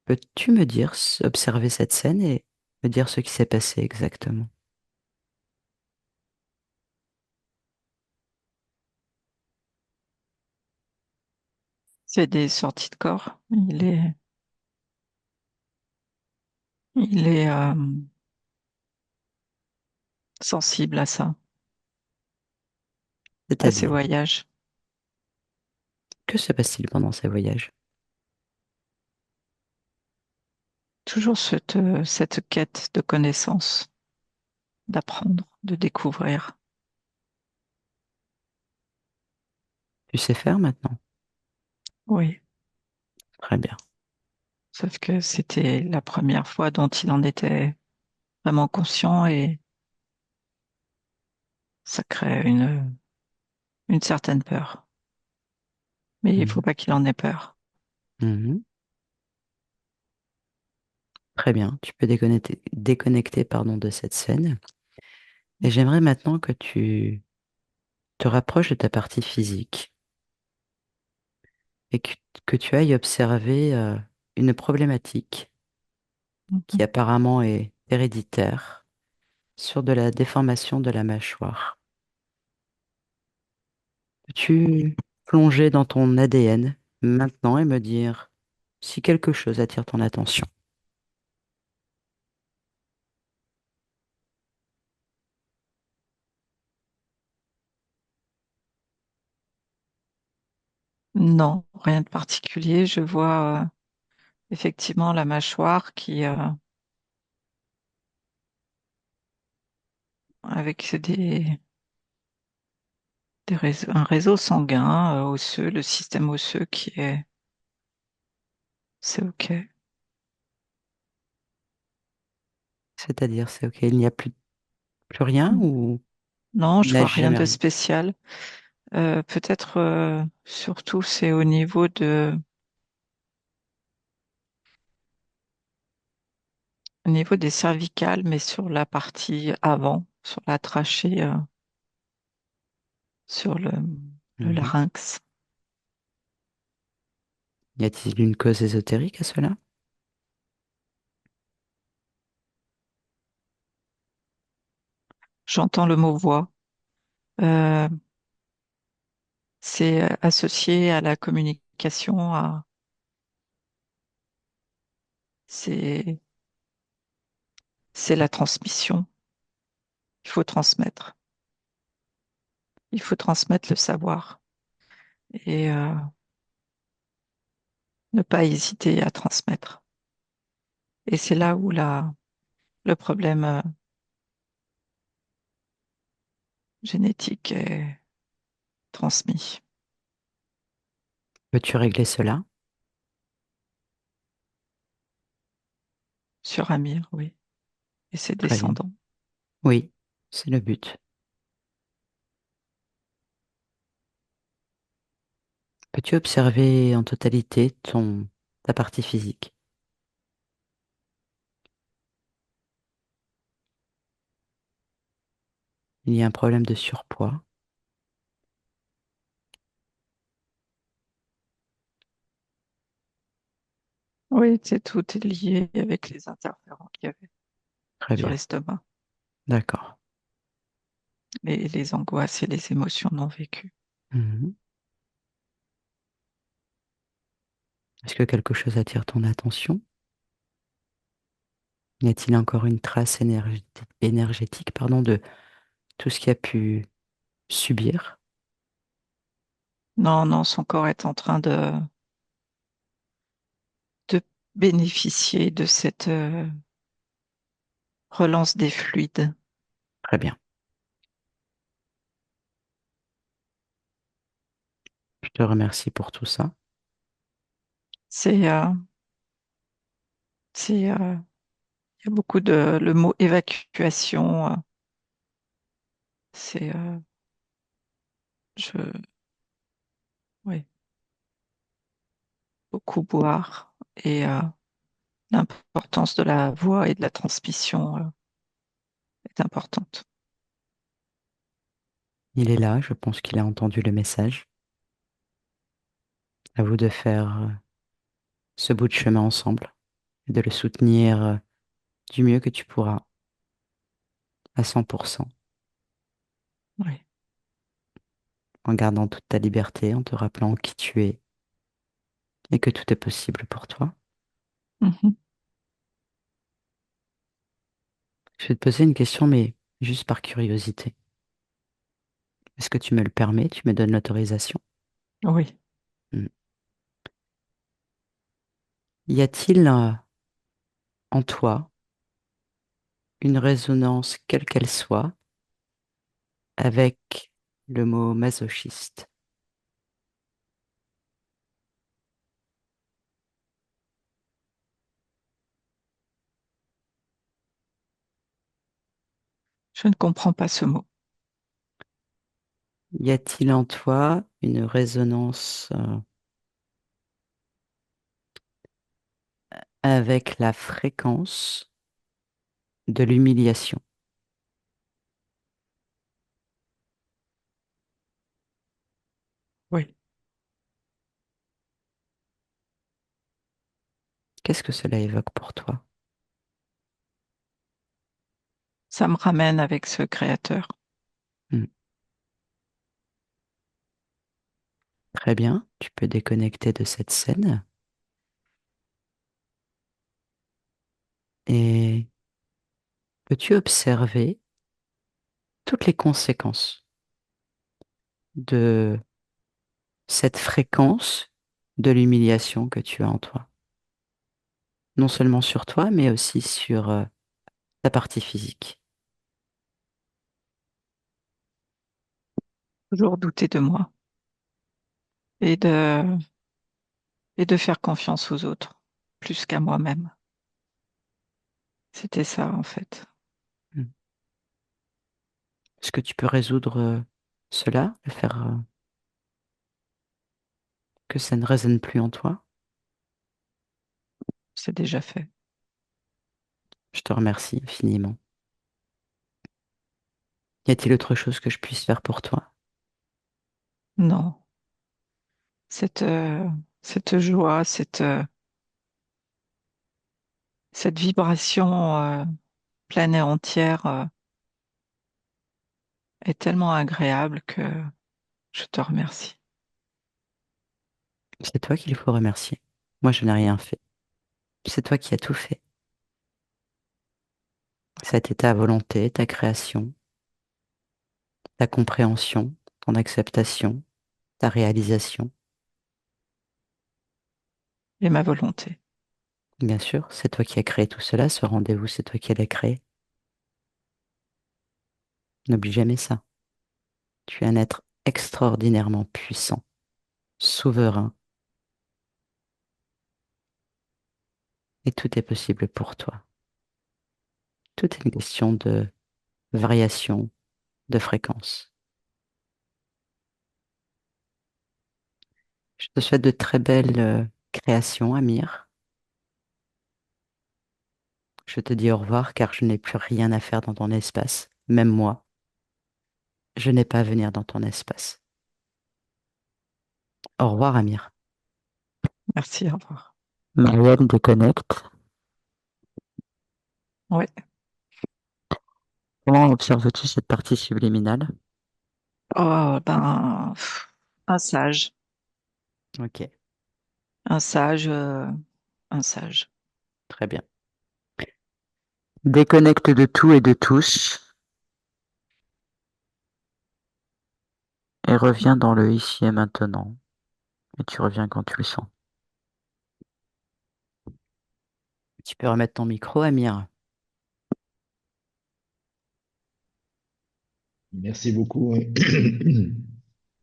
Peux-tu me dire, observer cette scène et me dire ce qui s'est passé exactement? c'est des sorties de corps. Il est sensible à ça, à ses C'est-à-dire, voyages. que se passe-t-il pendant ces voyages? Toujours cette quête de connaissance, d'apprendre, de découvrir. Tu sais faire maintenant? Oui, Très bien. Sauf que c'était la première fois dont il en était vraiment conscient et ça crée une certaine peur. Mais il faut Mhm. pas qu'il en ait peur. Mhm. Très bien, tu peux déconnecter, pardon, de cette scène. Et j'aimerais maintenant que tu te rapproches de ta partie physique et que tu ailles observer une problématique Mhm. qui apparemment est héréditaire sur de la déformation de la mâchoire. Peux-tu plonger dans ton ADN maintenant et me dire si quelque chose attire ton attention? Non, rien de particulier. Je vois effectivement la mâchoire qui, avec un réseau sanguin osseux, le système osseux c'est OK. C'est-à-dire, c'est OK, il n'y a plus rien Mm. ou Non, il je n'a vois rien jamais de rien? spécial. Peut-être surtout c'est au niveau des cervicales, mais sur la partie avant, sur la trachée, sur le Mhm. larynx. Y a-t-il une cause ésotérique à cela? J'entends le mot voix. Euh, c'est associé à la communication, c'est c'est la transmission. Il faut transmettre. Il faut transmettre le savoir et ne pas hésiter à transmettre. Et c'est là où le problème génétique est transmis Peux-tu régler cela? sur Amir, oui, et ses Très bien. descendants. Oui, c'est le but. Peux-tu observer en totalité ta partie physique? Il y a un problème de surpoids. Oui, c'est tout est lié avec les interférences qu'il y avait Très sur bien. l'estomac, D'accord. les angoisses et les émotions non vécues. Mhm. Est-ce que quelque chose attire ton attention? Y a-t-il encore une trace énergétique, pardon, de tout ce qui a pu subir? Non, non, son corps est en train de bénéficier de cette relance des fluides. Très bien. Je te remercie pour tout ça. C'est, il y a beaucoup le mot évacuation, c'est, je, oui, beaucoup boire et l'importance de la voix et de la transmission est importante. Il est là, je pense qu'il a entendu le message. À vous de faire ce bout de chemin ensemble et de le soutenir du mieux que tu pourras, à 100%, Oui. en gardant toute ta liberté, en te rappelant qui tu es et que tout est possible pour toi. Mhm. Je vais te poser une question, mais juste par curiosité. Est-ce que tu me le permets? Tu me donnes l'autorisation? Oui. Hmm. Y a-t-il en toi une résonance, quelle qu'elle soit, avec le mot masochiste? Je ne comprends pas ce mot. Y a-t-il en toi une résonance avec la fréquence de l'humiliation? Oui. Qu'est-ce que cela évoque pour toi? Ça me ramène avec ce créateur. Hmm. Très bien, tu peux déconnecter de cette scène et peux-tu observer toutes les conséquences de cette fréquence de l'humiliation que tu as en toi? Non seulement sur toi, mais aussi sur ta partie physique. Toujours douter de moi et de, et de faire confiance aux autres, plus qu'à moi-même. C'était ça, en fait. Hmm. Est-ce que tu peux résoudre cela, le faire que ça ne résonne plus en toi? C'est déjà fait. Je te remercie infiniment. Y a-t-il autre chose que je puisse faire pour toi? Non. Cette, cette joie, cette vibration pleine et entière est tellement agréable que je te remercie. C'est toi qu'il faut remercier. Moi, je n'ai rien fait. C'est toi qui as tout fait. Ça a été ta volonté, ta création, ta compréhension, ton acceptation, ta réalisation. Et ma volonté. Bien sûr, c'est toi qui as créé tout cela. Ce rendez-vous, c'est toi qui l'as créé. N'oublie jamais ça. Tu es un être extraordinairement puissant, souverain, et tout est possible pour toi. Tout est une question de variation, de fréquence. Je te souhaite de très belles créations, Amir. Je te dis au revoir car je n'ai plus rien à faire dans ton espace. Même moi, je n'ai pas à venir dans ton espace. Au revoir, Amir. Merci, au revoir. Marielle déconnecte. Ouais. Comment observes-tu cette partie subliminale? Oh, ben, un sage. Ok, Un sage, un sage. très bien. Déconnecte de tout et de tous et reviens dans le ici et maintenant. Et tu reviens quand tu le sens. Tu peux remettre ton micro, Amir. Merci beaucoup,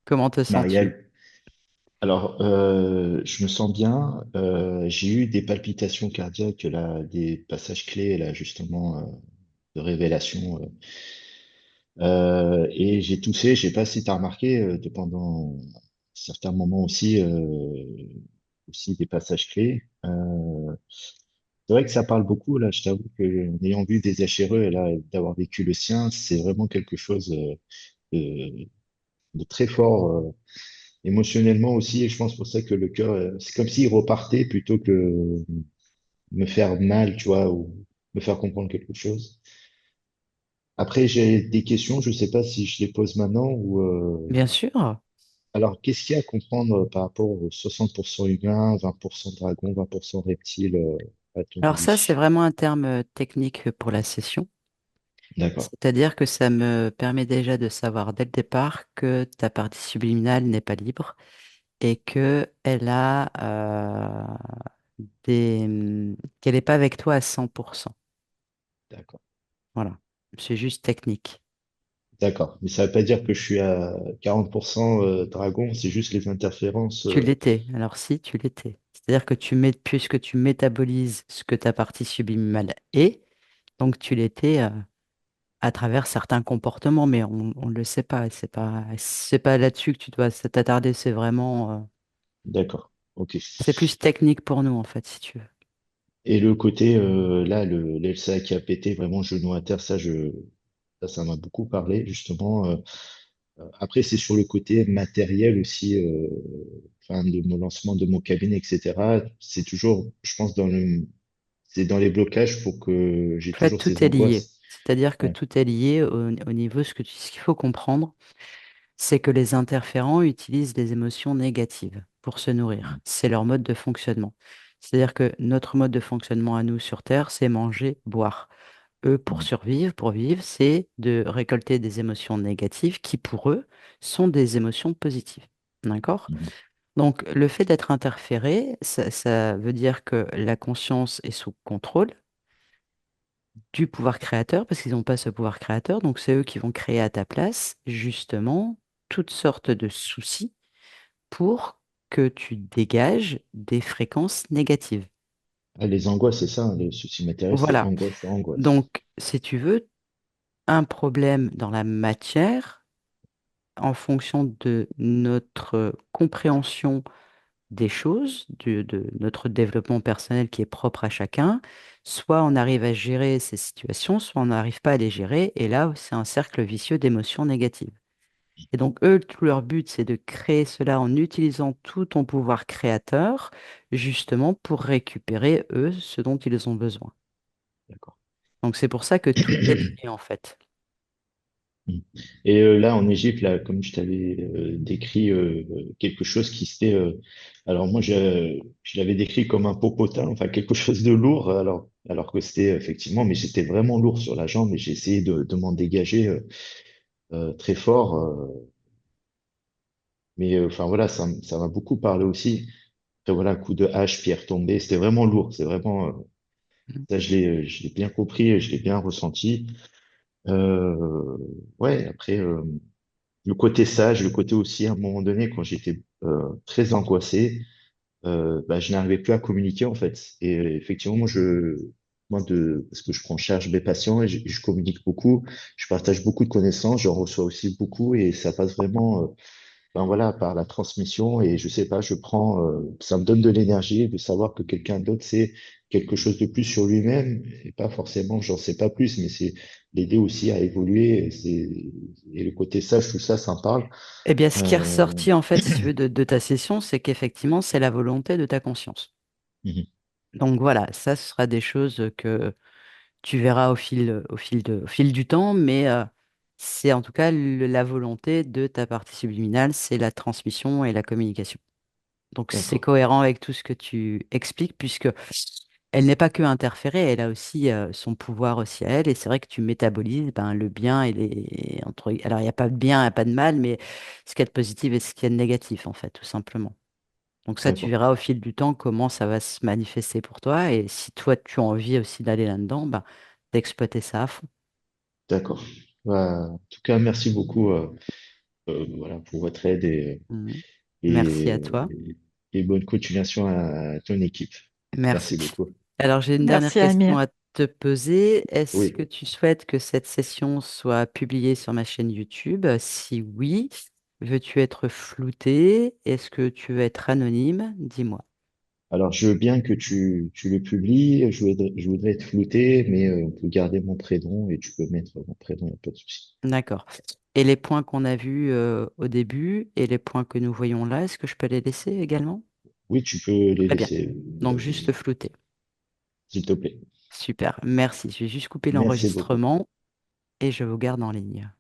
Comment te sens-tu? Marielle. Alors, je me sens bien. J'ai eu des palpitations cardiaques, là, des passages clés, là, justement, de révélation. Et j'ai toussé. Je sais pas si tu as remarqué, pendant certains moments aussi, aussi des passages clés. C'est vrai que ça parle beaucoup, là. Je t'avoue que, en ayant vu des HRE et là, d'avoir vécu le sien, c'est vraiment quelque chose de, de très fort. Émotionnellement aussi, et je pense pour ça que le cœur, c'est comme s'il repartait plutôt que me faire mal, tu vois, ou me faire comprendre quelque chose. Après, j'ai des questions, je sais pas si je les pose maintenant ou Bien sûr. alors qu'est-ce qu'il y a à comprendre par rapport aux 60% humains, 20% dragon, 20% reptiles, à ton Alors ça, c'est avis? vraiment un terme technique pour la session. D'accord, C'est-à-dire que ça me permet déjà de savoir dès le départ que ta partie subliminale n'est pas libre et que elle a qu'elle n'est pas avec toi à 100%. d'accord, Voilà. C'est juste technique. d'accord. Mais ça veut pas dire que je suis à 40% dragon, c'est juste les interférences. Tu l'étais. Alors si, tu l'étais. C'est-à-dire que puisque tu métabolises ce que ta partie subliminale est, donc tu l'étais à travers certains comportements, mais on ne le sait pas. C'est pas là-dessus que tu dois t'attarder, c'est vraiment, D'accord. Ok. c'est plus technique pour nous, en fait, si tu veux. Et le côté, là, l'Elsa qui a pété vraiment genou à terre, ça m'a beaucoup parlé, justement. Après, c'est sur le côté matériel aussi, enfin, de mon lancement de mon cabinet, etc. C'est toujours, je pense, c'est dans les blocages pour que j'ai En fait, toujours ces tout est lié. angoisses. C'est-à-dire que Ouais. tout est lié au niveau, ce qu'il faut comprendre, c'est que les interférents utilisent des émotions négatives pour se nourrir. C'est leur mode de fonctionnement. C'est-à-dire que notre mode de fonctionnement à nous sur Terre, c'est manger, boire. Eux, pour Mhm. survivre, pour vivre, c'est de récolter des émotions négatives qui, pour eux, sont des émotions positives. D'accord? Mhm. Donc, le fait d'être interféré, ça veut dire que la conscience est sous contrôle du pouvoir créateur, parce qu'ils n'ont pas ce pouvoir créateur, donc c'est eux qui vont créer à ta place, justement, toutes sortes de soucis pour que tu dégages des fréquences négatives. Ah, les angoisses, c'est ça, hein, les soucis matériels, c'est Voilà. angoisse sur angoisse. Donc, si tu veux, un problème dans la matière, en fonction de notre compréhension des choses, de notre développement personnel qui est propre à chacun, soit on arrive à gérer ces situations, soit on n'arrive pas à les gérer, et là, c'est un cercle vicieux d'émotions négatives. Et donc, eux, tout leur but, c'est de créer cela en utilisant tout ton pouvoir créateur, justement pour récupérer, eux, ce dont ils ont besoin. D'accord. Donc, c'est pour ça que tout est lié, en fait. Mm. Et là, en Égypte, là, comme je t'avais décrit quelque chose qui c'était, alors moi, je l'avais décrit comme un popotin, enfin quelque chose de lourd, alors que c'était effectivement, mais j'étais vraiment lourd sur la jambe et j'ai essayé de m'en dégager très fort. Mais enfin voilà, ça m'a beaucoup parlé aussi. Après voilà, coup de hache, pierre tombée, c'était vraiment lourd. C'est vraiment ça, je l'ai bien compris, je l'ai bien ressenti. Euh, ouais, après. Le côté sage, le côté aussi, à un moment donné, quand j'étais très angoissé, bah, je n'arrivais plus à communiquer, en fait. Et effectivement, parce que je prends en charge mes patients et je communique beaucoup, je partage beaucoup de connaissances, j'en reçois aussi beaucoup et ça passe vraiment, ben voilà, par la transmission et je sais pas, ça me donne de l'énergie de savoir que quelqu'un d'autre sait quelque chose de plus sur lui-même et pas forcément, j'en sais pas plus, mais c'est l'aider aussi à évoluer et le côté sage, tout ça, ça me parle. Eh bien, ce qui est Euh, ressorti, en fait, si tu veux, de ta session, c'est qu'effectivement, c'est la volonté de ta conscience. mhm. Donc voilà, ça, ce sera des choses que tu verras au fil du temps, mais c'est en tout cas la volonté de ta partie subliminale, c'est la transmission et la communication. Donc c'est D'accord, cohérent avec tout ce que tu expliques, puisque elle n'est pas que interférée, elle a aussi son pouvoir aussi à elle, et c'est vrai que tu métabolises ben, le bien et les... Alors il n'y a pas de bien, il n'y a pas de mal, mais ce qu'il y a de positif et ce qu'il y a de négatif, en fait, tout simplement. Donc ça, tu d'accord, verras au fil du temps comment ça va se manifester pour toi. Et si toi, tu as envie aussi d'aller là-dedans, bah, d'exploiter ça à fond. d'accord. Bah, en tout cas, merci beaucoup voilà, pour votre aide Mhm. Merci à et, toi. et bonne continuation à ton équipe. Merci Merci. beaucoup. Alors, j'ai une dernière Merci question Amir. à te poser. Est-ce que Oui. tu souhaites que cette session soit publiée sur ma chaîne YouTube? Si oui, veux-tu être flouté? Est-ce que tu veux être anonyme? Dis-moi. Alors, je veux bien que tu le publies. Je voudrais être flouté, mais on peut garder mon prénom et tu peux mettre mon prénom, il n'y a pas de souci. D'accord. Et les points qu'on a vus au début et les points que nous voyons là, est-ce que je peux les laisser également? Oui, tu peux les Très bien. laisser, Donc juste flouter. s'il te plaît. Super. Merci. Je vais juste couper Merci beaucoup. l'enregistrement et je vous garde en ligne.